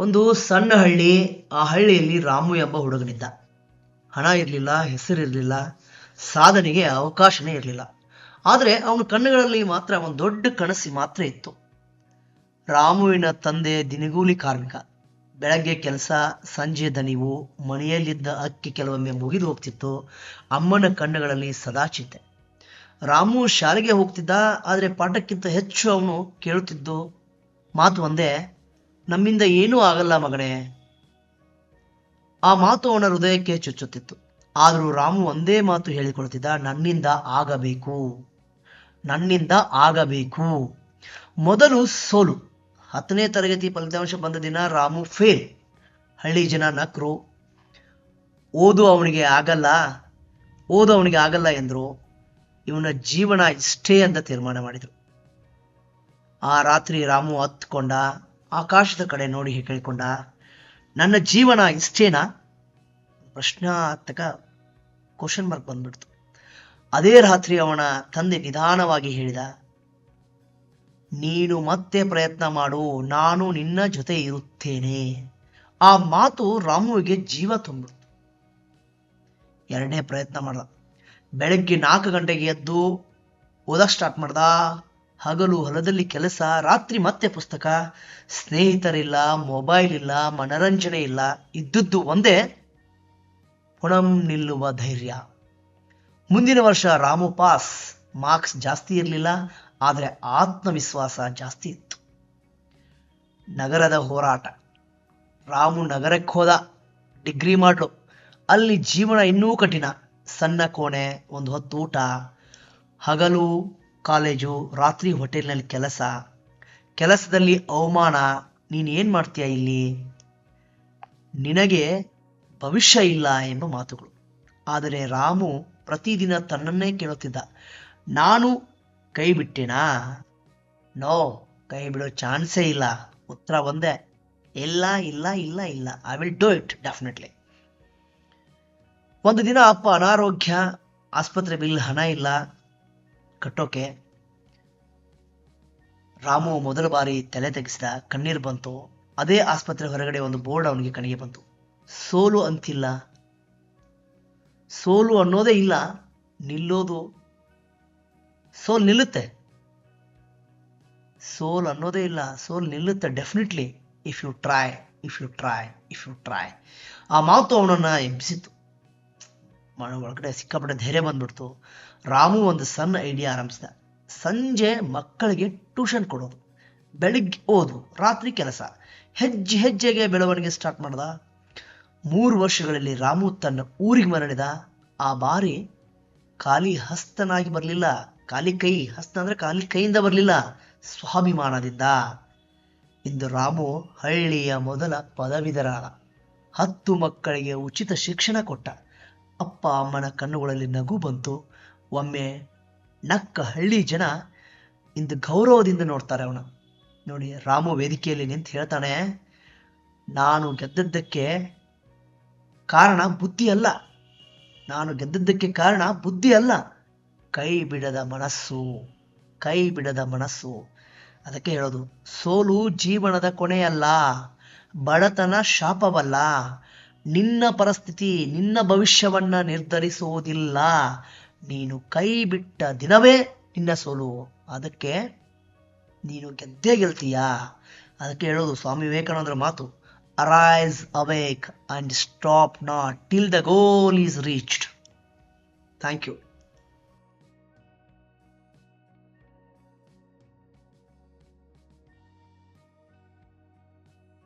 ಒಂದು ಸಣ್ಣ ಹಳ್ಳಿ. ಆ ಹಳ್ಳಿಯಲ್ಲಿ ರಾಮು ಎಂಬ ಹುಡುಗನಿದ್ದ. ಹಣ ಇರಲಿಲ್ಲ, ಹೆಸರಿರಲಿಲ್ಲ, ಸಾಧನೆಗೆ ಅವಕಾಶನೇ ಇರಲಿಲ್ಲ. ಆದರೆ ಅವನ ಕಣ್ಣುಗಳಲ್ಲಿ ಮಾತ್ರ ಒಂದು ದೊಡ್ಡ ಕನಸು ಮಾತ್ರ ಇತ್ತು. ರಾಮುವಿನ ತಂದೆ ದಿನಗೂಲಿ ಕಾರ್ಮಿಕ. ಬೆಳಗ್ಗೆ ಕೆಲಸ, ಸಂಜೆ ದಣಿವು, ಮನೆಯಲ್ಲಿದ್ದ ಅಕ್ಕಿ ಕೆಲವೊಮ್ಮೆ ಮುಗಿದು ಹೋಗ್ತಿತ್ತು. ಅಮ್ಮನ ಕಣ್ಣುಗಳಲ್ಲಿ ಸದಾ ಚಿಂತೆ. ರಾಮು ಶಾಲೆಗೆ ಹೋಗ್ತಿದ್ದ, ಆದರೆ ಪಾಠಕ್ಕಿಂತ ಹೆಚ್ಚು ಅವನು ಕೇಳುತ್ತಿದ್ದು ಮಾತು ಒಂದೇ: ನಮ್ಮಿಂದ ಏನೂ ಆಗಲ್ಲ ಮಗನೇ. ಆ ಮಾತು ಅವನ ಹೃದಯಕ್ಕೆ ಚುಚ್ಚುತ್ತಿತ್ತು. ಆದರೂ ರಾಮು ಒಂದೇ ಮಾತು ಹೇಳಿಕೊಳ್ತಿದ್ದ: ನನ್ನಿಂದ ಆಗಬೇಕು, ನನ್ನಿಂದ ಆಗಬೇಕು. ಮೊದಲು ಸೋಲು. 10ನೇ ತರಗತಿ ಫಲಿತಾಂಶ ಬಂದ ದಿನ ರಾಮು ಫೇಲ್. ಹಳ್ಳಿ ಜನ ನಕ್ರು. ಓದು ಅವನಿಗೆ ಆಗಲ್ಲ ಎಂದರು. ಇವನ ಜೀವನ ಇಷ್ಟೇ ಅಂತ ತೀರ್ಮಾನ ಮಾಡಿದರು. ಆ ರಾತ್ರಿ ರಾಮು ಹತ್ಕೊಂಡ, ಆಕಾಶದ ಕಡೆ ನೋಡಿ ಕೇಳಿಕೊಂಡ: ನನ್ನ ಜೀವನ ಇಷ್ಟೇನಾ? ಪ್ರಶ್ನಾರ್ಥಕ ಕ್ವಶನ್ ಮಾರ್ಕ್ ಬಂದ್ಬಿಡ್ತು. ಅದೇ ರಾತ್ರಿ ಅವನ ತಂದೆ ನಿಧಾನವಾಗಿ ಹೇಳಿದ: ನೀನು ಮತ್ತೆ ಪ್ರಯತ್ನ ಮಾಡು, ನಾನು ನಿನ್ನ ಜೊತೆ ಇರುತ್ತೇನೆ. ಆ ಮಾತು ರಾಮುವಿಗೆ ಜೀವ ತುಂಬಿಡ್ತು. 2ನೇ ಪ್ರಯತ್ನ ಮಾಡ್ದ. ಬೆಳಗ್ಗೆ 4 ಗಂಟೆಗೆ ಎದ್ದು ಓದಕ್ಕೆ ಸ್ಟಾರ್ಟ್ ಮಾಡ್ದ. ಹಗಲು ಹೊಲದಲ್ಲಿ ಕೆಲಸ, ರಾತ್ರಿ ಮತ್ತೆ ಪುಸ್ತಕ. ಸ್ನೇಹಿತರಿಲ್ಲ, ಮೊಬೈಲ್ ಇಲ್ಲ, ಮನರಂಜನೆ ಇಲ್ಲ. ಇದ್ದದ್ದು ಒಂದೇ: ಪುನಃ ನಿಲ್ಲುವ ಧೈರ್ಯ. ಮುಂದಿನ ವರ್ಷ ರಾಮು ಪಾಸ್. ಮಾರ್ಕ್ಸ್ ಜಾಸ್ತಿ ಇರಲಿಲ್ಲ, ಆದರೆ ಆತ್ಮವಿಶ್ವಾಸ ಜಾಸ್ತಿ ಇತ್ತು. ನಗರದ ಹೋರಾಟ. ರಾಮು ನಗರಕ್ಕೆ ಹೋದ ಡಿಗ್ರಿ ಮಾಡಲು. ಅಲ್ಲಿ ಜೀವನ ಇನ್ನೂ ಕಠಿಣ. ಸಣ್ಣ ಕೋಣೆ, ಒಂದು ಹೊತ್ತು ಊಟ, ಹಗಲು ಕಾಲೇಜು, ರಾತ್ರಿ ಹೋಟೆಲ್ನಲ್ಲಿ ಕೆಲಸ. ಕೆಲಸದಲ್ಲಿ ಅವಮಾನ: ನೀನೇನು ಮಾಡ್ತೀಯ ಇಲ್ಲಿ, ನಿನಗೆ ಭವಿಷ್ಯ ಇಲ್ಲ ಎಂಬ ಮಾತುಗಳು. ಆದರೆ ರಾಮು ಪ್ರತಿದಿನ ತನ್ನನ್ನೇ ಕೇಳುತ್ತಿದ್ದ: ನಾನು ಕೈ ಬಿಟ್ಟೆನಾ? ನೋ, ಕೈ ಬಿಡೋ ಚಾನ್ಸೇ ಇಲ್ಲ. ಉತ್ತರ ಒಂದೇ: ಇಲ್ಲ ಇಲ್ಲ ಇಲ್ಲ ಇಲ್ಲ, I will do it definitely. ಒಂದು ದಿನ ಅಪ್ಪ ಅನಾರೋಗ್ಯ, ಆಸ್ಪತ್ರೆ ಬಿಲ್ ಹಣ ಇಲ್ಲ ಕಟ್ಟೋಕೆ. ರಾಮು ಮೊದಲ ಬಾರಿ ತಲೆ ತೆಗೆಸಿದ. ಕಣ್ಣೀರು ಬಂತು. ಅದೇ ಆಸ್ಪತ್ರೆ ಹೊರಗಡೆ ಒಂದು ಬೋರ್ಡ್ ಅವನಿಗೆ ಕಣ್ಣಿಗೆ ಬಂತು: ಸೋಲು ಅಂತಿಲ್ಲ, ಸೋಲು ಅನ್ನೋದೇ ಇಲ್ಲ, ನಿಲ್ಲೋದು. ಸೋಲ್ ನಿಲ್ಲುತ್ತೆ, ಸೋಲ್ ಅನ್ನೋದೇ ಇಲ್ಲ, ಸೋಲ್ ನಿಲ್ಲುತ್ತೆ definitely, if you try, if you try, if you try. ಆ ಮಾತು ಅವನನ್ನ ಎಬ್ಬಿಸಿತು. ಒಳಗಡೆ ಸಿಕ್ಕಾಪಟ್ಟೆ ಧೈರ್ಯ ಬಂದ್ಬಿಡ್ತು. ರಾಮು ಒಂದು ಸಣ್ಣ ಐಡಿಯಾ ಆರಂಭಿಸಿದ. ಸಂಜೆ ಮಕ್ಕಳಿಗೆ ಟ್ಯೂಷನ್ ಕೊಡೋದು, ಬೆಳಿಗ್ಗೆ ಓದು, ರಾತ್ರಿ ಕೆಲಸ. ಹೆಜ್ಜೆ ಹೆಜ್ಜೆಗೆ ಬೆಳವಣಿಗೆ ಸ್ಟಾರ್ಟ್ ಮಾಡ್ದ. 3 ವರ್ಷಗಳಲ್ಲಿ ರಾಮು ತನ್ನ ಊರಿಗೆ ಮರಳಿದ. ಆ ಬಾರಿ ಖಾಲಿ ಹಸ್ತನಾಗಿ ಬರಲಿಲ್ಲ. ಖಾಲಿ ಕೈ, ಹಸ್ತ ಅಂದ್ರೆ ಖಾಲಿ ಕೈಯಿಂದ ಬರಲಿಲ್ಲ, ಸ್ವಾಭಿಮಾನದಿಂದ. ಇಂದು ರಾಮು ಹಳ್ಳಿಯ ಮೊದಲ ಪದವೀಧರ. 10 ಮಕ್ಕಳಿಗೆ ಉಚಿತ ಶಿಕ್ಷಣ ಕೊಟ್ಟ. ಅಪ್ಪ ಅಮ್ಮನ ಕಣ್ಣುಗಳಲ್ಲಿ ನಗು ಬಂತು. ಒಮ್ಮೆ ನಕ್ಕ ಹಳ್ಳಿ ಜನ ಇಂದು ಗೌರವದಿಂದ ನೋಡ್ತಾರೆ ಅವನ. ನೋಡಿ, ರಾಮು ವೇದಿಕೆಯಲ್ಲಿ ನಿಂತು ಹೇಳ್ತಾನೆ: ನಾನು ಗೆದ್ದದ್ದಕ್ಕೆ ಕಾರಣ ಬುದ್ಧಿ ಅಲ್ಲ, ನಾನು ಗೆದ್ದದ್ದಕ್ಕೆ ಕಾರಣ ಬುದ್ಧಿ ಅಲ್ಲ, ಕೈ ಬಿಡದ ಮನಸ್ಸು, ಕೈ ಬಿಡದ ಮನಸ್ಸು. ಅದಕ್ಕೆ ಹೇಳೋದು: ಸೋಲು ಜೀವನದ ಕೊನೆಯಲ್ಲ, ಬಡತನ ಶಾಪವಲ್ಲ, ನಿನ್ನ ಪರಿಸ್ಥಿತಿ ನಿನ್ನ ಭವಿಷ್ಯವನ್ನ ನಿರ್ಧರಿಸುವುದಿಲ್ಲ. ನೀನು ಕೈ ಬಿಟ್ಟ ದಿನವೇ ನಿನ್ನ ಸೋಲು. ಅದಕ್ಕೆ ನೀನು ಗೆದ್ದೇ ಗೆಲ್ತೀಯಾ. ಅದಕ್ಕೆ ಹೇಳೋದು ಸ್ವಾಮಿ ವಿವೇಕಾನಂದರ ಮಾತು: arise awake and stop not till the goal is reached. Thank you.